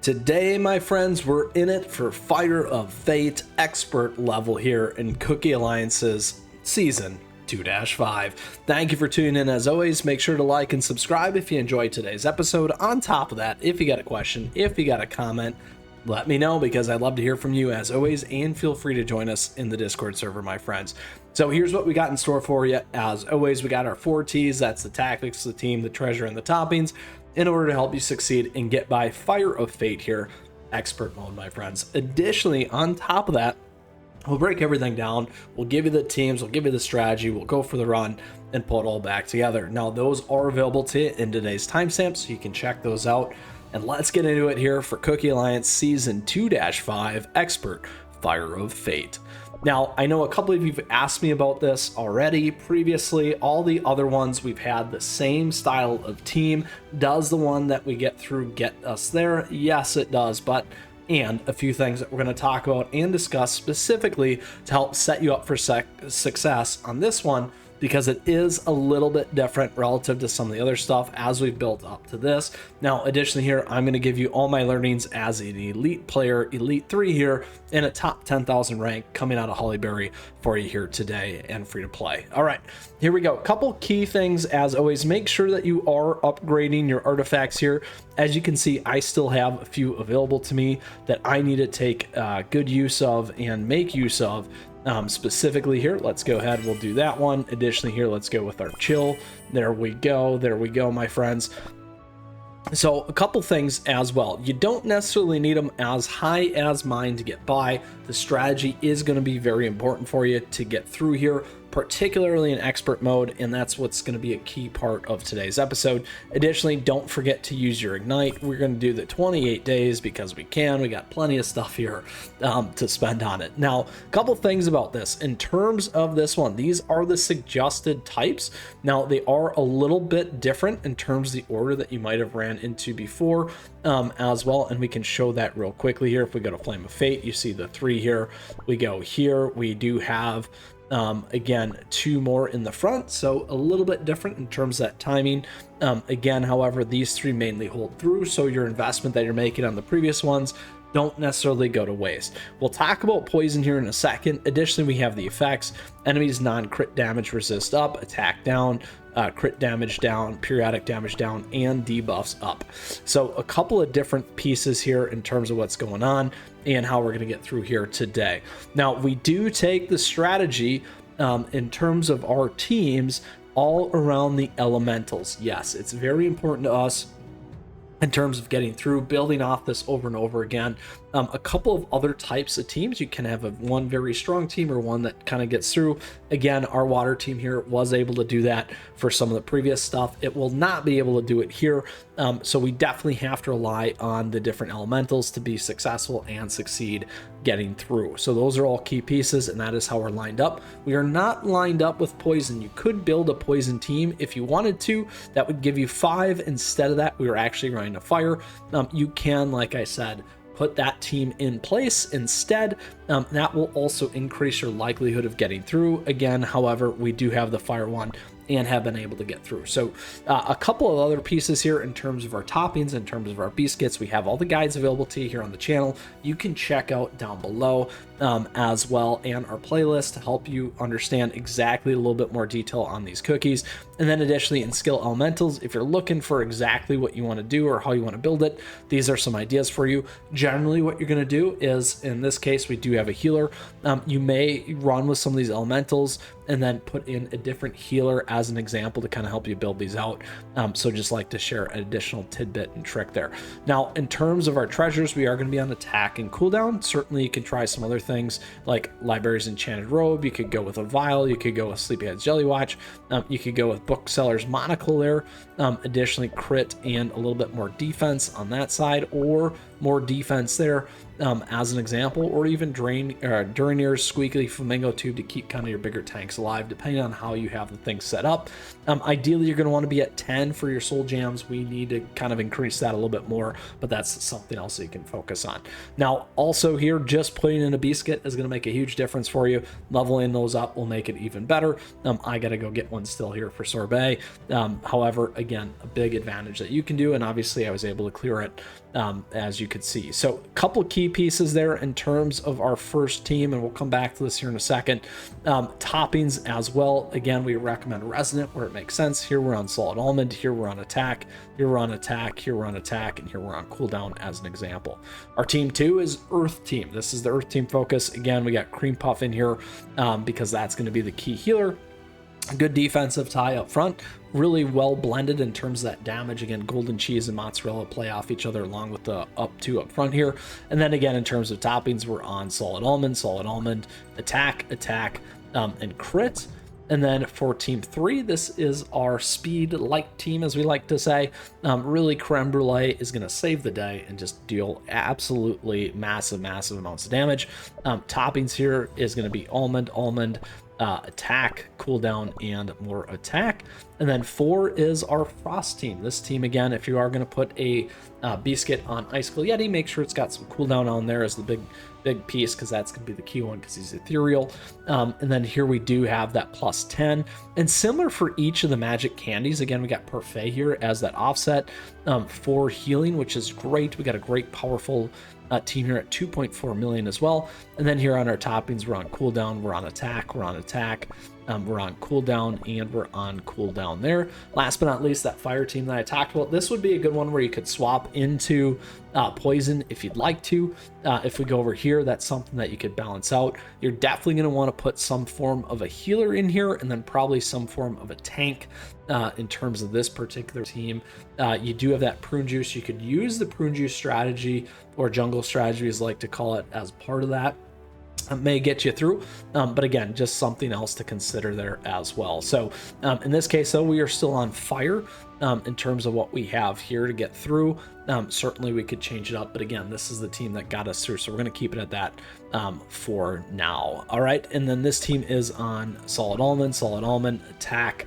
Today, my friends, we're in it for Fire of Fate expert level here in Cookie Alliance's Season 2-5. Thank you for tuning in. As always, make sure to like and subscribe if you enjoyed today's episode. On top of that, if you got a question, if you got a comment, let me know because I'd love to hear from you as always, and feel free to join us in the Discord server, my friends. So here's what we got in store for you. As always, we got our 4 T's. That's the tactics, the team, the treasure, and the toppings in order to help you succeed and get by Fire of Fate here, expert mode, my friends. Additionally, on top of that, we'll break everything down. We'll give you the teams, we'll give you the strategy, we'll go for the run and pull it all back together. Now, those are available to you in today's timestamp, so you can check those out. And let's get into it here for Cookie Alliance Season 2-5 Expert Fire of Fate. Now, I know a couple of you have asked me about this already previously. All the other ones, we've had the same style of team. Does the one that we get through get us there? Yes, it does, and a few things that we're going to talk about and discuss specifically to help set you up for success on this one, because it is a little bit different relative to some of the other stuff as we've built up to this. Now, additionally here, I'm going to give you all my learnings as an elite player, Elite 3 here, in a top 10,000 rank coming out of Hollyberry for you here today and free to play. All right, here we go. A couple key things as always. Make sure that you are upgrading your artifacts here. As you can see, I still have a few available to me that I need to take good use of and make use of. Specifically here, let's go ahead, we'll do that one. Additionally here, let's go with our chill. There we go, my friends. So a couple things as well. You don't necessarily need them as high as mine to get by. The strategy is going to be very important for you to get through here, particularly in expert mode, and that's what's going to be a key part of today's episode. Additionally, don't forget to use your ignite. We're going to do the 28 days because we can. We got plenty of stuff here to spend on it. Now, a couple things about this. In terms of this one, these are the suggested types. Now, they are a little bit different in terms of the order that you might have ran into before as well, and we can show that real quickly here. If we go to Flame of Fate, you see the 3 here. We go here, we do have again 2 more in the front, so a little bit different in terms of that timing. Again, however, these 3 mainly hold through, so your investment that you're making on the previous ones don't necessarily go to waste. We'll talk about poison here in a second. Additionally, we have the effects: enemies non-crit damage resist up, attack down, crit damage down, periodic damage down, and debuffs up. So a couple of different pieces here in terms of what's going on and how we're going to get through here today. Now, we do take the strategy in terms of our teams all around the elementals. Yes, it's very important to us in terms of getting through, building off this over and over again. A couple of other types of teams, you can have one very strong team or one that kind of gets through. Again, our water team here was able to do that for some of the previous stuff. It will not be able to do it here, so we definitely have to rely on the different elementals to be successful and succeed getting through. So those are all key pieces, and that is how we're lined up. We are not lined up with poison. You could build a poison team if you wanted to. That would give you 5. Instead of that, we were actually running a fire. You can, like I said, put that team in place instead. That will also increase your likelihood of getting through. Again, however, we do have the fire one and have been able to get through. So a couple of other pieces here in terms of our toppings, in terms of our Beascuits. We have all the guides available to you here on the channel. You can check out down below as well, and our playlist to help you understand exactly a little bit more detail on these cookies. And then additionally, in skill elementals, if you're looking for exactly what you want to do or how you want to build it, these are some ideas for you. Generally, what you're going to do is, in this case, we do have a healer. You may run with some of these elementals and then put in a different healer as an example to kind of help you build these out. So just like to share an additional tidbit and trick there. Now, in terms of our treasures, we are going to be on attack and cooldown. Certainly, you can try some other things like Library's Enchanted Robe. You could go with a Vial. You could go with Sleepyhead's Jelly Watch. You could go with Bookseller's Monocle there. Additionally, crit and a little bit more defense on that side, or more defense there. as an example, or even Durinier's Squeaky Flamingo Tube to keep kind of your bigger tanks alive, depending on how you have the thing set up. Ideally, you're going to want to be at 10 for your soul jams. We need to kind of increase that a little bit more, but that's something else that you can focus on. Now, also here, just putting in a Beascuit is going to make a huge difference for you. Leveling those up will make it even better. I got to go get one still here for Sorbet. However, again, a big advantage that you can do, and obviously I was able to clear it, as you could see. So a couple key pieces there in terms of our first team, and we'll come back to this here in a second. Toppings as well. Again, we recommend Resonant where it makes sense. Here we're on Solid Almond, here we're on Attack, here we're on Attack, here we're on Attack, and here we're on Cooldown as an example. Our team 2 is Earth Team. This is the Earth Team focus. Again, we got Cream Puff in here because that's going to be the key healer. Good defensive tie up front, really well blended in terms of that damage. Again, golden cheese and mozzarella play off each other along with the up front here. And then again, in terms of toppings, we're on solid almond, attack, and crit. And then for team 3, this is our speed light team, as we like to say. Really, creme brulee is going to save the day and just deal absolutely massive amounts of damage. Toppings here is going to be almond, attack, cooldown, and more attack. And then 4 is our frost team. This team, again, if you are going to put a Beascuit on Icicle Yeti, make sure it's got some cooldown on there as the big piece, because that's going to be the key one because he's ethereal. And then here we do have that plus 10, and similar for each of the magic candies. Again, we got Parfait here as that offset for healing, which is great. We got a great powerful team here at 2.4 million as well. And then here on our toppings, we're on cooldown, we're on attack, we're on cooldown, and we're on cooldown there. Last but not least, that fire team that I talked about. This would be a good one where you could swap into poison if you'd like to. If we go over here, that's something that you could balance out. You're definitely going to want to put some form of a healer in here, and then probably some form of a tank in terms of this particular team. You do have that prune juice. You could use the prune juice strategy, or jungle strategy as I like to call it, as part of that. It may get you through, but again, just something else to consider there as well. So in this case, though, we are still on fire in terms of what we have here to get through. Certainly we could change it up, but again, this is the team that got us through, so we're going to keep it at that for now. All right, and then this team is on solid almond, attack,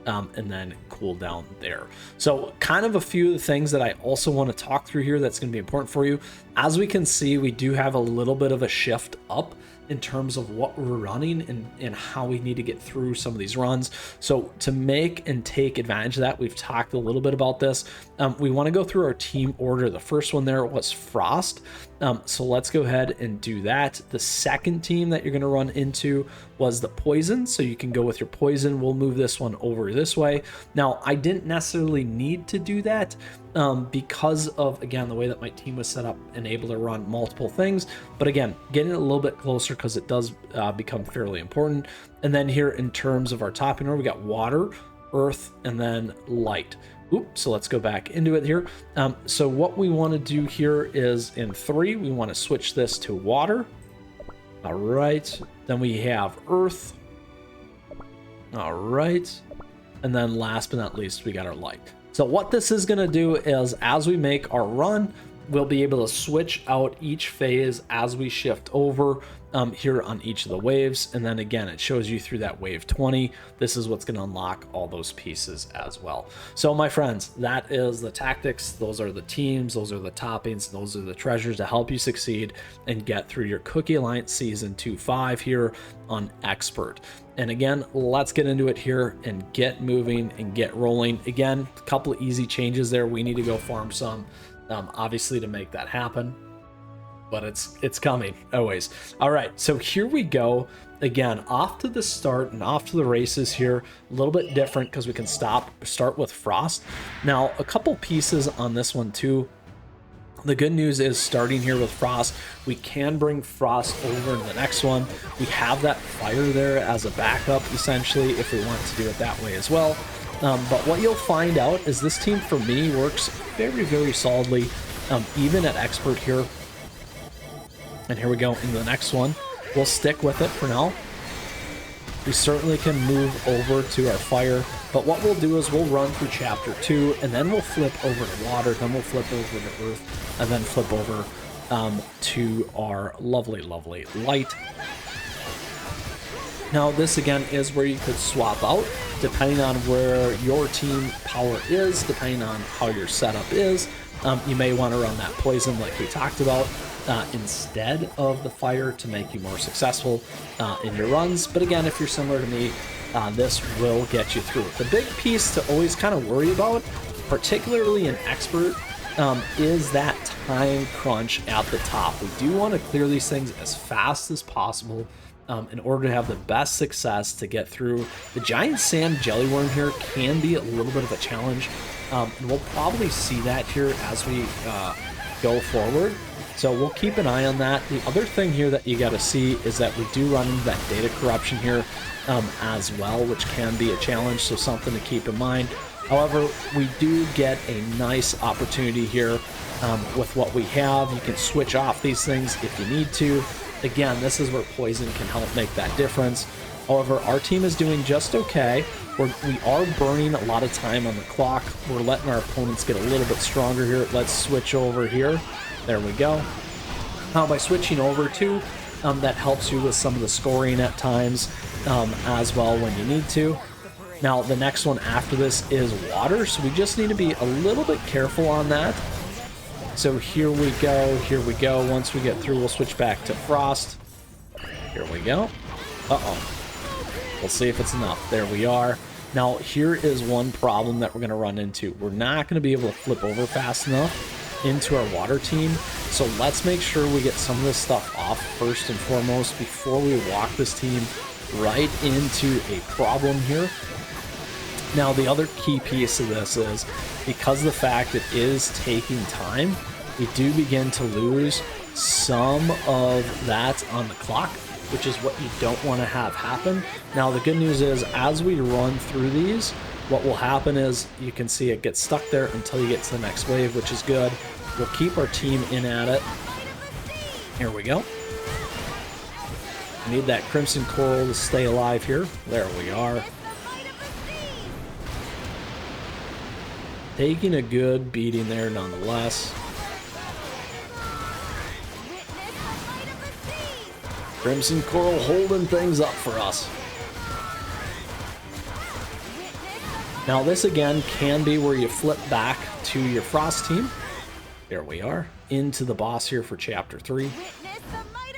and then cooldown there. So kind of a few of the things that I also want to talk through here that's going to be important for you. As we can see, we do have a little bit of a shift up in terms of what we're running and how we need to get through some of these runs. So to make and take advantage of that, we've talked a little bit about this. We want to go through our team order. The first one there was Frost. So let's go ahead and do that. The second team that you're going to run into was the Poison. So you can go with your Poison. We'll move this one over this way. Now, I didn't necessarily need to do that because of, again, the way that my team was set up and able to run multiple things. But again, getting a little bit closer because it does become fairly important. And then here in terms of our topping order, we got water, earth, and then light. So let's go back into it here. So what we want to do here is in 3, we want to switch this to water. All right. Then we have earth. All right. And then last but not least, we got our light. So what this is going to do is as we make our run, we'll be able to switch out each phase as we shift over here on each of the waves. And then again, it shows you through that wave 20. This is what's going to unlock all those pieces as well. So my friends, that is the tactics. Those are the teams. Those are the toppings. Those are the treasures to help you succeed and get through your Cookie Alliance Season 2-5 here on Expert. And again, let's get into it here and get moving and get rolling. Again, a couple of easy changes there. We need to go farm some, obviously, to make that happen. But it's coming always. All right, so here we go. Again, off to the start and off to the races here. A little bit different because we can start with Frost. Now, a couple pieces on this one too. The good news is starting here with Frost, we can bring Frost over to the next one. We have that fire there as a backup, essentially, if we want to do it that way as well. But what you'll find out is this team, for me, works very, very solidly, even at Expert here. And here we go into the next one. We'll stick with it for now. We certainly can move over to our fire, but what we'll do is we'll run through chapter 2, and then we'll flip over to water, then we'll flip over to earth, and then flip over to our lovely, lovely light. Now this again is where you could swap out depending on where your team power is, depending on how your setup is. You may want to run that poison like we talked about instead of the fire to make you more successful in your runs. But again, if you're similar to me, this will get you through. The big piece to always kind of worry about, particularly in expert, is that time crunch at the top. We do want to clear these things as fast as possible in order to have the best success to get through. The giant sand jellyworm here can be a little bit of a challenge, and we'll probably see that here as we go forward. So we'll keep an eye on that. The other thing here that you got to see is that we do run into that data corruption here as well, which can be a challenge, so something to keep in mind. However, we do get a nice opportunity here with what we have. You can switch off these things if you need to. Again, this is where poison can help make that difference. However, our team is doing just okay. We are burning a lot of time on the clock. We're letting our opponents get a little bit stronger here. Let's switch over here. There we go. Now, by switching over too, that helps you with some of the scoring at times as well when you need to. Now, the next one after this is water, so we just need to be a little bit careful on that. So here we go, here we go. Once we get through, we'll switch back to frost. Here we go. Uh-oh. We'll see if it's enough. There we are. Now, here is one problem that we're going to run into. We're not going to be able to flip over fast enough into our water team. So let's make sure we get some of this stuff off first and foremost before we walk this team right into a problem here. Now, the other key piece of this is because of the fact it is taking time, we do begin to lose some of that on the clock, which is what you don't want to have happen. Now, the good news is as we run through these, what will happen is you can see it gets stuck there until you get to the next wave, which is good. We'll keep our team in at it. Here we go. We need that crimson coral to stay alive here. There we are. Taking a good beating there nonetheless. Crimson coral holding things up for us. Now this again can be where you flip back to your frost team. There we are, into the boss here for chapter 3.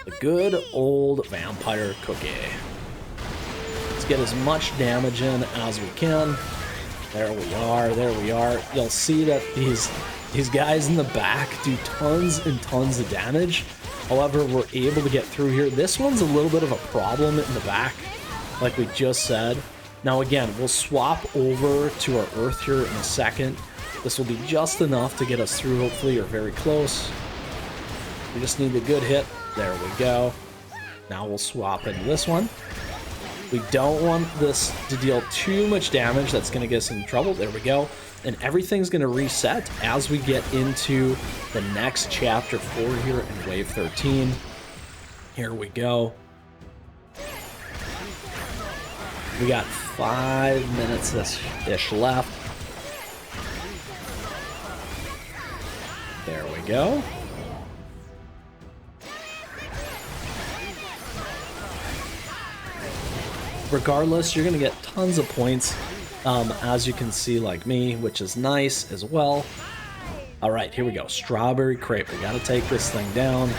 The good old vampire cookie. Let's get as much damage in as we can. There we are, there we are. You'll see that these guys in the back do tons and tons of damage. However, we're able to get through here. This one's a little bit of a problem in the back, like we just said. Now again, we'll swap over to our earth here in a second. This will be just enough to get us through, hopefully, or very close. We just need a good hit. There we go. Now we'll swap into this one. We don't want this to deal too much damage. That's going to get us in trouble. There we go. And everything's going to reset as we get into the next chapter 4 here in wave 13. Here we go. We got 5 minutes-ish left. There we go. Regardless, you're going to get tons of points, as you can see, like me, which is nice as well. All right, here we go. Strawberry crepe. We got to take this thing down.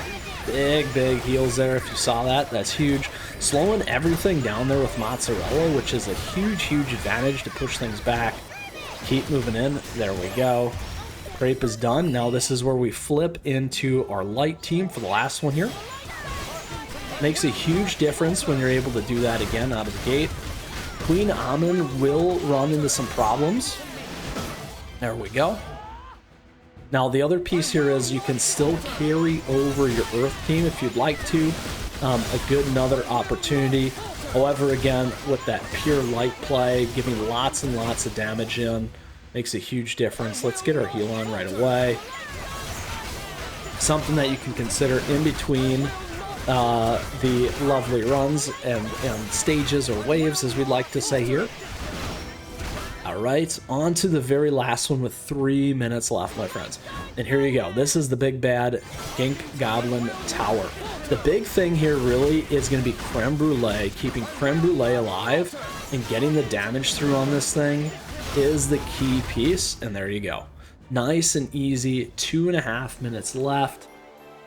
Big, big heals there. If you saw that, that's huge. Slowing everything down there with mozzarella, which is a huge, huge advantage to push things back. Keep moving in. There we go. Crepe is done. Now this is where we flip into our light team for the last one here. Makes a huge difference when you're able to do that again out of the gate. Queen Almond will run into some problems. There we go. Now the other piece here is you can still carry over your earth team if you'd like to. A good another opportunity. However, again, with that pure light play, giving lots and lots of damage in, makes a huge difference. Let's get our heal on right away. Something that you can consider in between the lovely runs and stages or waves, as we'd like to say here. All right, on to the very last one with 3 minutes left, my friends. And here you go. This is the big bad Gink Goblin Tower. The big thing here really is going to be Creme Brulee. Keeping Creme Brulee alive and getting the damage through on this thing is the key piece. And there you go. Nice and easy. 2.5 minutes left.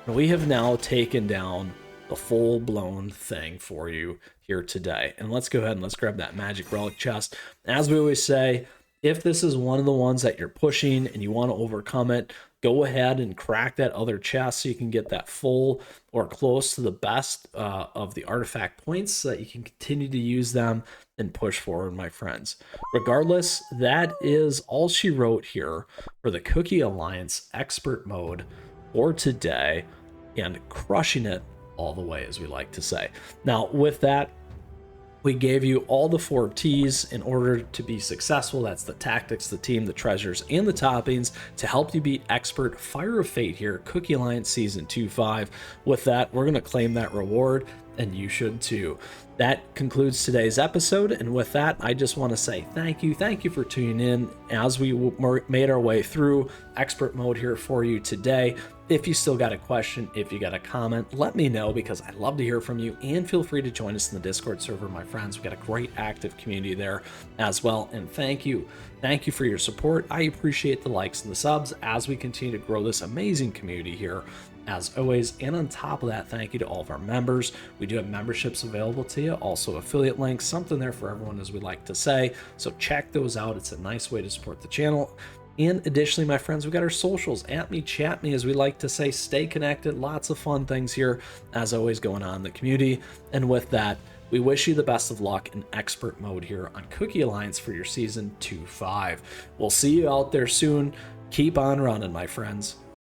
And we have now taken down the full-blown thing for you here today. And let's go ahead and let's grab that magic relic chest. As we always say, if this is one of the ones that you're pushing and you want to overcome it, go ahead and crack that other chest so you can get that full or close to the best of the artifact points so that you can continue to use them and push forward, my friends. Regardless, that is all she wrote here for the Cookie Alliance expert mode for today, and crushing it all the way, as we like to say. Now, with that, we gave you all the 4 T's in order to be successful. That's the tactics, the team, the treasures, and the toppings to help you be expert Fire of Fate here, Cookie Alliance Season 2-5. With that, we're going to claim that reward, and you should too. That concludes today's episode, and with that, I just want to say thank you. Thank you for tuning in as we made our way through expert mode here for you today. If you still got a question, if you got a comment, let me know, because I'd love to hear from you, and feel free to join us in the Discord server, my friends. We've got a great active community there as well, and thank you. Thank you for your support. I appreciate the likes and the subs as we continue to grow this amazing community here, as always. And on top of that, thank you to all of our members. We do have memberships available to you, also affiliate links, something there for everyone, as we like to say. So check those out. It's a nice way to support the channel. And additionally, my friends, we've got our socials, at me, chat me, as we like to say. Stay connected. Lots of fun things here, as always, going on in the community. And with that, we wish you the best of luck in expert mode here on Cookie Alliance for your Season 2-5. We'll see you out there soon. Keep on running, my friends.